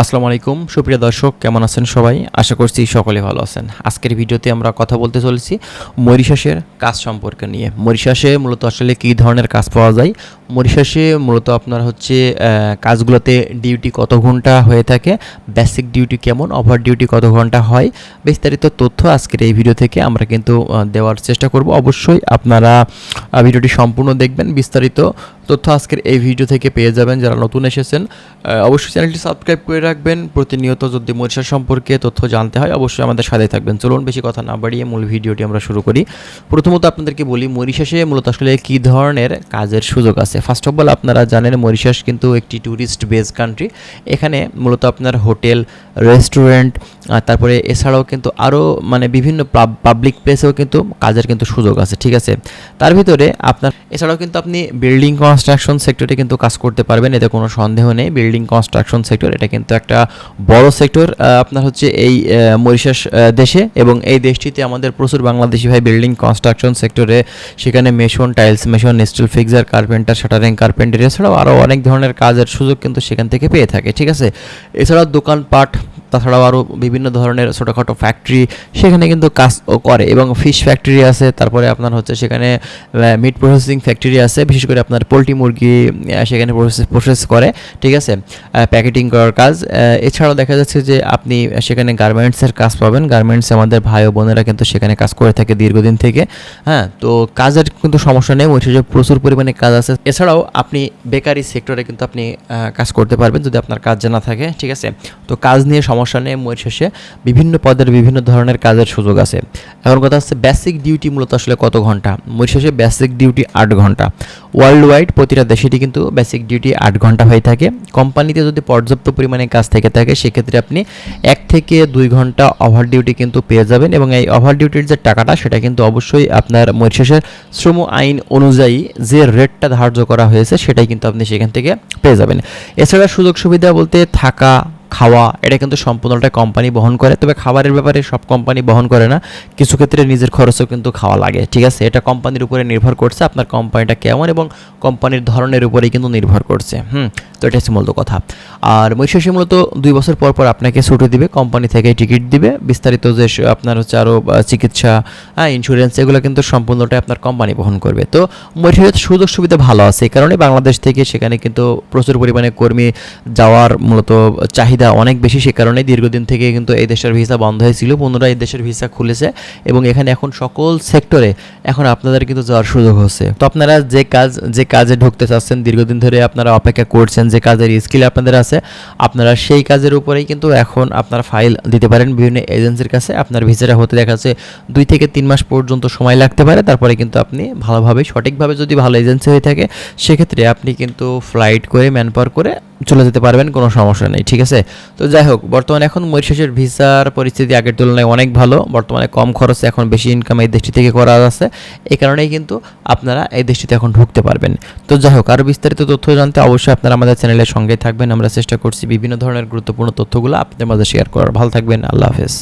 আসসালামু আলাইকুম সুপ্রিয় দর্শক, কেমন আছেন সবাই? আশা করছি সকলে ভালো আছেন। আজকের ভিডিওতে আমরা কথা বলতে চলেছি মরিশাসের কাজ সম্পর্কে নিয়ে। মরিশাসে মূলত আসলে কী ধরনের কাজ পাওয়া যায়, মরিশাসে মূলত আপনার হচ্ছে কাজগুলোতে ডিউটি কত ঘন্টা হয়ে থাকে, বেসিক ডিউটি কেমন, ওভার ডিউটি কত ঘন্টা হয়, বিস্তারিত তথ্য আজকের এই ভিডিও থেকে আমরা কিন্তু দেওয়ার চেষ্টা করব। অবশ্যই আপনারা ভিডিওটি সম্পূর্ণ দেখবেন, বিস্তারিত তথ্য আজকের এই ভিডিও থেকে পেয়ে যাবেন। যারা নতুন এসেছেন অবশ্যই চ্যানেলটি সাবস্ক্রাইব করে রাখবেন। প্রতিনিয়ত যদি মরিশাস সম্পর্কে তথ্য জানতে হয় অবশ্যই আমাদের সাথে থাকবেন। চলুন বেশি কথা না বাড়িয়ে মূল ভিডিওটি আমরা শুরু করি। প্রথমত আপনাদেরকে বলি মরিশাসে মূলত আসলে কী ধরনের কাজের সুযোগ আছে। ফার্স্ট অফ অল আপনারা জানেন মরিশাস কিন্তু একটি ট্যুরিস্ট বেস কান্ট্রি। এখানে মূলত আপনার হোটেল, রেস্টুরেন্ট, তারপরে এছাড়াও কিন্তু আরও বিভিন্ন পাবলিক প্লেসেও কিন্তু কাজের কিন্তু সুযোগ আছে, ঠিক আছে। তার ভিতরে আপনার এছাড়াও কিন্তু আপনি বিল্ডিং কনস্ট্রাকশন সেক্টরে কিন্তু কাজ করতে পারবেন, এতে কোনো সন্দেহ নেই। বিল্ডিং কনস্ট্রাকশন সেক্টর এটা কিন্তু একটা বড় সেক্টর আপনার হচ্ছে এই মরিশাস দেশে, এবং এই দেশটিতে আমাদের প্রচুর বাংলাদেশি ভাই বিল্ডিং কনস্ট্রাকশন সেক্টরে, সেখানে mason, tiles mason, still fixer, carpenter, shuttering carpenter, এছাড়াও আরও অনেক ধরনের কাজের সুযোগ কিন্তু সেখান থেকে পেয়ে থাকে, ঠিক আছে। এছাড়াও দোকানপাট, তাছাড়াও আরও বিভিন্ন ধরনের ছোটোখাটো ফ্যাক্টরি সেখানে কিন্তু কাজ করে, এবং ফিশ ফ্যাক্টরি আছে, তারপরে আপনার হচ্ছে সেখানে মিট প্রসেসিং ফ্যাক্টরি আছে, বিশেষ করে আপনার পোলট্রি মুরগি সেখানে প্রসেস করে, ঠিক আছে, প্যাকেটিং করার কাজ। এছাড়াও দেখা যাচ্ছে যে আপনি সেখানে গার্মেন্টসের কাজ পাবেন। গার্মেন্টসে আমাদের ভাই ও বোনেরা কিন্তু সেখানে কাজ করে থাকে দীর্ঘদিন থেকে। হ্যাঁ, তো কাজের কিন্তু সমস্যা নেই, মরিশাসে প্রচুর পরিমাণে কাজ আছে। এছাড়াও আপনি বেকারি সেক্টরে কিন্তু আপনি কাজ করতে পারবেন যদি আপনার কাজ জানা থাকে, ঠিক আছে। তো কাজ নিয়ে সমস্যা নেই, মরিশাসে বিভিন্ন পদের বিভিন্ন ধরনের কাজের সুযোগ আছে। এখন কথা হচ্ছে বেসিক ডিউটি মূলত আসলে কত ঘন্টা। মরিশাসে বেসিক ডিউটি 8 ঘন্টা। ওয়ার্ল্ড ওয়াইড প্রতিটা দেশেরই কিন্তু বেসিক ডিউটি 8 ঘন্টা হয়ে থাকে। কোম্পানিতে যদি পর্যাপ্ত পরিমাণে কাজ থেকে থাকে সেক্ষেত্রে আপনি 1 থেকে 2 ঘন্টা ওভার ডিউটি কিন্তু পেয়ে যাবেন, এবং এই ওভার ডিউটির যে টাকাটা সেটা কিন্তু অবশ্যই আপনার মরিশাসের শ্রম আইন অনুযায়ী যে রেটটা ধার্য করা হয়েছে সেটাই কিন্তু আপনি সেখান থেকে পেয়ে যাবেন। এছাড়া সুযোগ সুবিধা বলতে থাকা, খাওয়া এটা কিন্তু সম্পূর্ণটা কোম্পানি বহন করে, তবে খাবারের ব্যাপারে সব কোম্পানি বহন করে না, কিছু ক্ষেত্রে নিজের খরচও কিন্তু খাওয়া লাগে, ঠিক আছে। এটা কোম্পানির উপরে নির্ভর করছে, আপনার কোম্পানিটা কেমন এবং কোম্পানির ধরনের উপরেই কিন্তু নির্ভর করছে। তো এটা হচ্ছে মূলত কথা। আর মরিশাসে মূলত 2 বছর পর পর আপনাকে ছুটি দিবে, কোম্পানি থেকে টিকিট দিবে, বিস্তারিত যে আপনার হচ্ছে আরও চিকিৎসা, ইন্স্যুরেন্স, এগুলো কিন্তু সম্পূর্ণটাই আপনার কোম্পানি বহন করবে। তো মরিশাসের সুযোগ সুবিধা ভালো আছে, এই কারণে বাংলাদেশ থেকে সেখানে কিন্তু প্রচুর পরিমাণে কর্মী যাওয়ার মূলত চাহিদা অনেক বেশি। সে কারণে দীর্ঘদিন থেকে কিন্তু এই দেশের ভিসা বন্ধ হয়েছিল, পুনরায় এই দেশের ভিসা খুলেছে, এবং এখানে এখন সকল সেক্টরে এখন আপনাদের কিন্তু যাওয়ার সুযোগ হচ্ছে। তো আপনারা যে কাজে ঢুকতে চাচ্ছেন, দীর্ঘদিন ধরে আপনারা অপেক্ষা করছেন, যে কাজের স্কিল আপনাদের আছে, আপনারা সেই কাজের উপরেই কিন্তু এখন আপনার ফাইল দিতে পারেন বিভিন্ন এজেন্সির কাছে। আপনার ভিসাটা হতে দেখা যাচ্ছে 2 থেকে 3 মাস পর্যন্ত সময় লাগতে পারে, তারপরে কিন্তু আপনি ভালোভাবে সঠিকভাবে যদি ভালো এজেন্সি হয়ে থাকে সেক্ষেত্রে আপনি কিন্তু ফ্লাইট করে ম্যানপাওয়ার করে চলে যেতে পারবেন, কোনো সমস্যা নেই, ঠিক আছে। তো যাই হোক, বর্তমানে এখন মরিশাসের ভিসার পরিস্থিতি আগের তুলনায় অনেক ভালো, বর্তমানে কম খরচে এখন বেশি ইনকাম এই দেশটি থেকে করা যাচ্ছে, এই কারণেই কিন্তু আপনারা এই দেশটিতে এখন ঢুকতে পারবেন। তো যাই হোক, আরও বিস্তারিত তথ্য জানতে অবশ্যই আপনারা আমাদের চ্যানেলের সঙ্গে থাকবেন। আমরা চেষ্টা করছি বিভিন্ন ধরনের গুরুত্বপূর্ণ তথ্যগুলো আপনাদের মাঝে শেয়ার করার। ভালো থাকবেন, আল্লাহ হাফেজ।